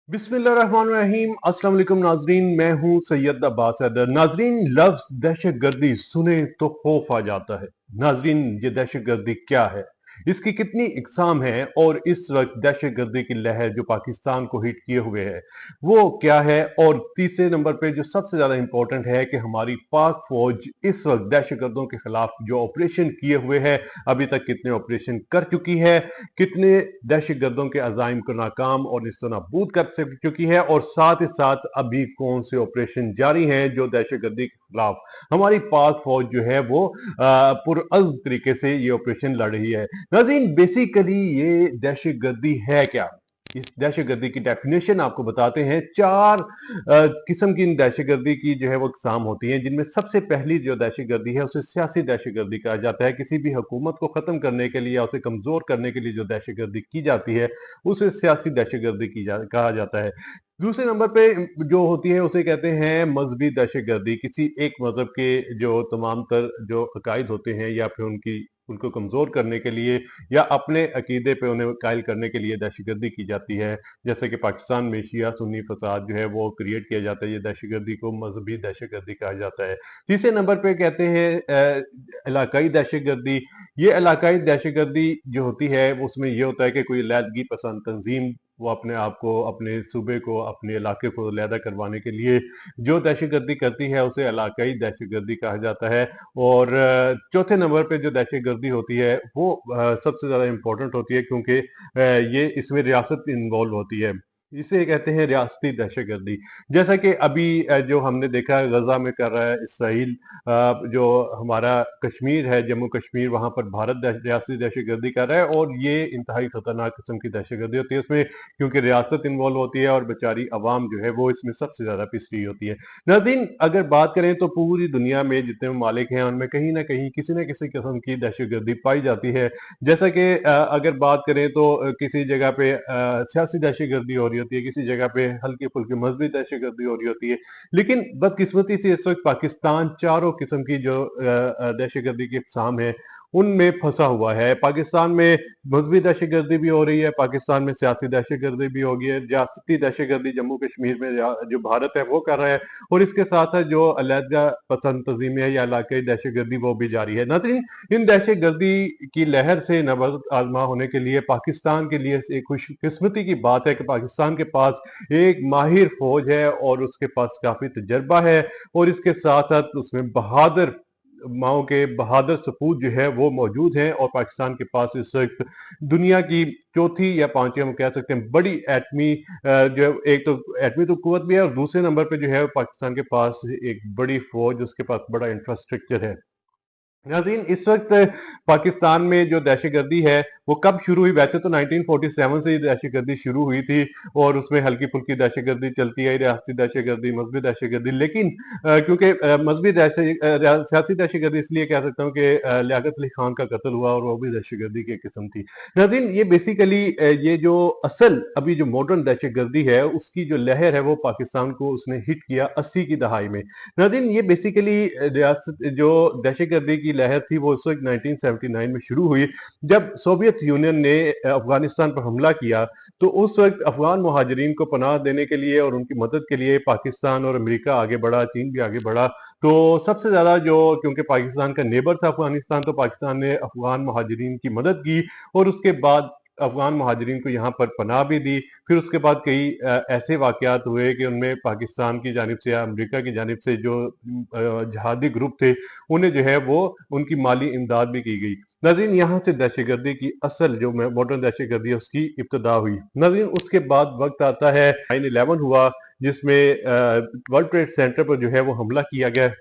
बिस्मिल्लाहिर्रहमानिर्रहीम। अस्सलाम वालेकुम नाजरीन, मैं हूं सैयद अब्बास हैदर। नाजरीन, लफ्ज दहशत गर्दी सुने तो खौफ आ जाता है। नाजरीन, ये दहशत गर्दी क्या है, इसकी कितनी इकसाम है और इस वक्त दहशत गर्दी की लहर जो पाकिस्तान को हिट किए हुए है वो क्या है। और तीसरे नंबर पे जो सबसे ज्यादा इंपॉर्टेंट है कि हमारी पाक फौज इस वक्त दहशत गर्दों के खिलाफ जो ऑपरेशन किए हुए है, अभी तक कितने ऑपरेशन कर चुकी है, कितने दहशत गर्दों के अजाइम को नाकाम और निस्तो नाबूद कर चुकी है, और साथ ही साथ अभी कौन से ऑपरेशन जारी हैं जो दहशत गर्दी के खिलाफ हमारी पाक फौज जो है वो पुरअज़्म तरीके से ये ऑपरेशन लड़ रही है। नाज़रीन, बेसिकली ये दहशत गर्दी है क्या, इस दहशत गर्दी की डेफिनेशन आपको बताते हैं। चार किस्म की दहशत गर्दी की जो है वो इकसाम होती हैं, जिनमें सबसे पहली जो दहशत गर्दी है उसे सियासी दहशत गर्दी कहा जाता है। किसी भी हुकूमत को खत्म करने के लिए या उसे कमजोर करने के लिए जो दहशत गर्दी की जाती है उसे सियासी दहशत गर्दी कहा जाता है। दूसरे नंबर पे जो होती है उसे कहते हैं मजहबी दहशत गर्दी। किसी एक मजहब के जो तमाम तर जो अकायद होते हैं या फिर उनको कमजोर करने के लिए या अपने अकीदे पे उन्हें कायल करने के लिए दहशतगर्दी की जाती है। जैसे कि पाकिस्तान में शिया सुन्नी फसाद जो है वो क्रिएट किया जाता है, ये दहशतगर्दी को मजहबी दहशतगर्दी कहा जाता है। तीसरे नंबर पे कहते हैं इलाकाई दहशतगर्दी। ये इलाकाई दहशतगर्दी जो होती है उसमें ये होता है कि कोई अलहदगी पसंद तंजीम वो अपने आप को, अपने सूबे को, अपने इलाके को अलहदा करवाने के लिए जो दहशतगर्दी करती है उसे इलाकाई दहशतगर्दी कहा जाता है। और चौथे नंबर पे जो दहशतगर्दी होती है वो सबसे ज्यादा इंपॉर्टेंट होती है, क्योंकि ये इसमें रियासत इन्वॉल्व होती है। इसे कहते हैं रियासती दहशतगर्दी। जैसा कि अभी जो हमने देखा है गजा में कर रहा है इसराइल, जो हमारा कश्मीर है, जम्मू कश्मीर, वहां पर भारत रियासती दहशतगर्दी कर रहा है, और ये इंतहाई खतरनाक किस्म की दहशतगर्दी होती है उसमें, क्योंकि रियासत इन्वॉल्व होती है और बेचारी अवाम जो है वो इसमें सबसे ज्यादा पिस रही होती है। नाज़रीन, अगर बात करें तो पूरी दुनिया में जितने ममालिक हैं उनमें कहीं ना कहीं किसी न किसी किस्म की दहशतगर्दी पाई जाती है। जैसा कि अगर बात करें तो किसी जगह पे सियासी दहशतगर्दी हो रही होती है, किसी जगह पे हल्की फुल्की मजहबी दहशतगर्दी हो रही होती है। लेकिन बदकिस्मती से इस वक्त पाकिस्तान चारों किस्म की जो दहशतगर्दी की इकसाम है उनमें फंसा हुआ है। पाकिस्तान में मजहबी दहशतगर्दी भी हो रही है, पाकिस्तान में सियासी दहशतगर्दी भी होगी है, रियासती दहशतगर्दी जम्मू कश्मीर में जो भारत है वो कर रहा है, और इसके साथ साथ जो अलहदा पसंद तंजीमें है या इलाकाई दहशतगर्दी वो भी जारी है। नाज़रीन, इन दहशतगर्दी की लहर से नबर्द आजमा होने के लिए पाकिस्तान के लिए एक खुशकिस्मती की बात है कि पाकिस्तान के पास एक माहिर फौज है और उसके पास काफी तजर्बा है, और इसके साथ साथ उसमें बहादुर माओ के बहादुर सपूत जो है वो मौजूद हैं। और पाकिस्तान के पास इस वक्त दुनिया की चौथी या पांचवी हम कह सकते हैं बड़ी एटमी जो है, एक तो एटमी तो कुवत भी है, और दूसरे नंबर पे जो है पाकिस्तान के पास एक बड़ी फौज, उसके पास बड़ा इंफ्रास्ट्रक्चर है। नाज़रीन, इस वक्त पाकिस्तान में जो दहशतगर्दी है वो कब शुरू हुई? वैसे तो 1947 से ही दहशतगर्दी शुरू हुई थी, और उसमें हल्की फुल्की दहशतगर्दी चलती है, रियासती दहशतगर्दी, मजहबी दहशतगर्दी। लेकिन क्योंकि मजहबी सियासी दहशतगर्दी इसलिए कह सकता हूँ कि लियाकत अली खान का कत्ल हुआ और वो भी दहशतगर्दी की किस्म थी। नाज़रीन, ये बेसिकली ये जो असल अभी जो मॉडर्न दहशतगर्दी है उसकी जो लहर है वो पाकिस्तान को उसने हिट किया 80 की दहाई में। नाज़रीन, ये बेसिकली रियासत जो दहशतगर्दी की लहर थी वो उस वक्त 1979 में शुरू हुई, जब सोवियत यूनियन ने अफगानिस्तान पर हमला किया। तो उस वक्त अफगान मुहाजिरीन को पनाह देने के लिए और उनकी मदद के लिए पाकिस्तान और अमेरिका आगे बढ़ा, चीन भी आगे बढ़ा। तो सबसे ज्यादा जो, क्योंकि पाकिस्तान का नेबर था अफगानिस्तान, तो पाकिस्तान ने अफगान मुहाजिरीन की मदद की, और उसके बाद अफगान मुहाजिरीन को यहाँ पर पनाह भी दी। फिर उसके बाद कई ऐसे वाकयात हुए कि उनमें पाकिस्तान की जानिब से या अमेरिका की जानिब से जो जहादी ग्रुप थे उन्हें जो है वो उनकी माली इमदाद भी की गई। नाज़रीन, यहाँ से दहशतगर्दी की असल जो मॉडर्न दहशतगर्दी है उसकी इब्तदा हुई। नाज़रीन, उसके बाद वक्त आता है 9/11 हुआ, जिसमें वर्ल्ड ट्रेड सेंटर पर जो है वो हमला किया गया।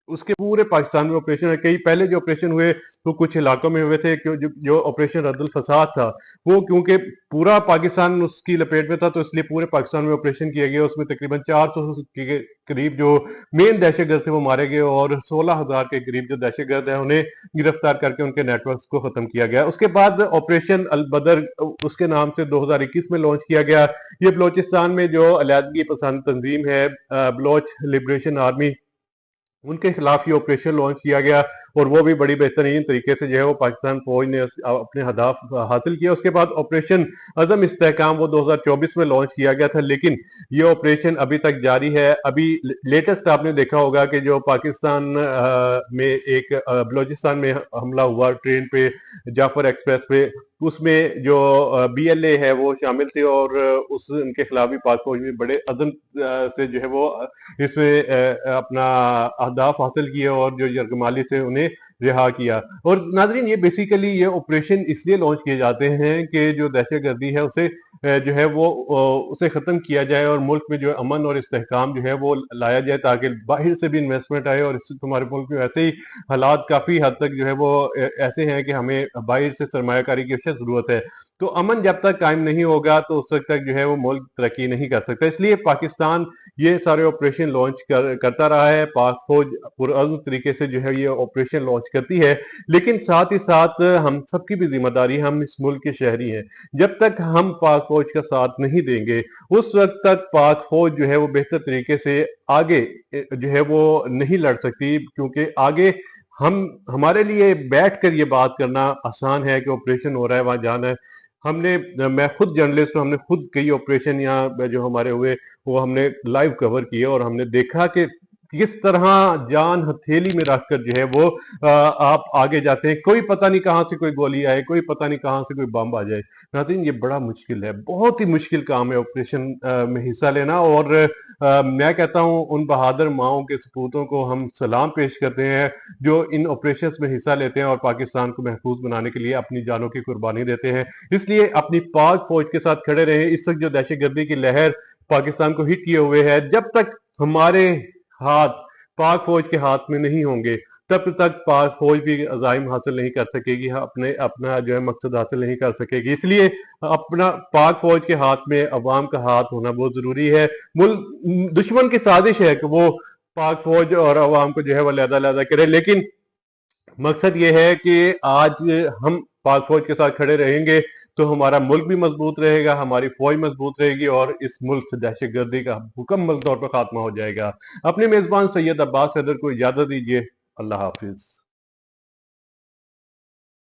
उसके पूरे पाकिस्तान में ऑपरेशन है। कई पहले जो ऑपरेशन हुए तो कुछ इलाकों में हुए थे, जो ऑपरेशन रद्दुल फसाद था वो क्योंकि पूरा पाकिस्तान उसकी लपेट में था, तो इसलिए पूरे पाकिस्तान में ऑपरेशन किया गया। उसमें तकरीबन 400 के करीब जो मेन दहशतगर्द थे वो मारे गए, और 16,000 के करीब जो दहशतगर्द है उन्हें गिरफ्तार करके उनके नेटवर्क को खत्म किया गया। उसके बाद ऑपरेशन अल बदर उसके नाम से 2021 में लॉन्च किया गया। ये बलोचिस्तान में जो अलहदगी पसंद तंजीम है, बलोच लिबरेशन आर्मी, उनके खिलाफ ये ऑपरेशन लॉन्च किया गया और वो भी बड़ी बेहतरीन तरीके से जो है वो पाकिस्तान फौज ने अपने हदाफ हासिल किया। उसके बाद ऑपरेशन अज़म इस्तेहकाम वो 2024 में लॉन्च किया गया था, लेकिन ये ऑपरेशन अभी तक जारी है। अभी लेटेस्ट आपने देखा होगा कि जो पाकिस्तान में एक बलोचिस्तान में हमला हुआ ट्रेन पे, जाफर एक्सप्रेस पे, उसमें जो बीएलए है वो शामिल थे और उस उनके खिलाफ भी पाक फौज में बड़े अज़म से जो है वो इसमें अपना अहदाफ हासिल किए और जो यरगमाली से उन्हें रिहा किया। और नाजरीन, ये बेसिकली ये ऑपरेशन इसलिए लॉन्च किए जाते हैं कि जो दहशतगर्दी है उसे जो है वो उसे खत्म किया जाए और मुल्क में जो अमन और इस्तेहकाम जो है वो लाया जाए, ताकि बाहर से भी इन्वेस्टमेंट आए। और इससे तुम्हारे मुल्क में वैसे ही हालात काफी हद तक जो है वो ऐसे हैं कि हमें बाहर से सरमायाकारी की अवश्य जरूरत है। तो अमन जब तक कायम नहीं होगा तो उस वक्त तक जो है वो मुल्क तरक्की नहीं कर सकता। इसलिए पाकिस्तान ये सारे ऑपरेशन लॉन्च करता रहा है। पाक फौज पुरअज़्म तरीके से जो है ये ऑपरेशन लॉन्च करती है, लेकिन साथ ही साथ हम सबकी भी जिम्मेदारी, हम इस मुल्क के शहरी हैं। जब तक हम पाक फौज का साथ नहीं देंगे उस वक्त तक पाक फौज जो है वो बेहतर तरीके से आगे जो है वो नहीं लड़ सकती, क्योंकि आगे हम हमारे लिए बैठ कर ये बात करना आसान है कि ऑपरेशन हो रहा है वहां जाना है। हमने मैं खुद जर्नलिस्ट हूँ, हमने खुद कई ऑपरेशन यहाँ जो हमारे हुए वो हमने लाइव कवर किए और हमने देखा कि किस तरह जान हथेली में रखकर जो है वो आप आगे जाते हैं। कोई पता नहीं कहाँ से कोई गोली आए, कोई पता नहीं कहाँ से कोई बम आ जाए। नाज़रीन, ये बड़ा मुश्किल है, बहुत ही मुश्किल काम है ऑपरेशन में हिस्सा लेना। और मैं कहता हूँ उन बहादुर माओं के सपूतों को हम सलाम पेश करते हैं जो इन ऑपरेशन में हिस्सा लेते हैं और पाकिस्तान को महफूज बनाने के लिए अपनी जानों की कुर्बानी देते हैं। इसलिए अपनी पाक फौज के साथ खड़े रहे। इस वक्त जो दहशतगर्दी की लहर पाकिस्तान को हिट किए हुए है, जब तक हमारे हाथ पाक फौज के हाथ में नहीं होंगे तब तक पाक फौज भी अज़ाइम हासिल नहीं कर सकेगी, अपने अपना जो है मकसद हासिल नहीं कर सकेगी। इसलिए अपना पाक फौज के हाथ में अवाम का हाथ होना बहुत जरूरी है। दुश्मन की साजिश है कि वो पाक फौज और अवाम को जो है वो अलग-अलग करे, लेकिन मकसद ये है कि आज हम पाक फौज के साथ खड़े रहेंगे तो हमारा मुल्क भी मजबूत रहेगा, हमारी फौज मजबूत रहेगी और इस मुल्क से दहशतगर्दी का मुकम्मल तौर पर खात्मा हो जाएगा। अपने मेजबान सैयद अब्बास हैदर को इजाजत दीजिए। अल्लाह हाफिज।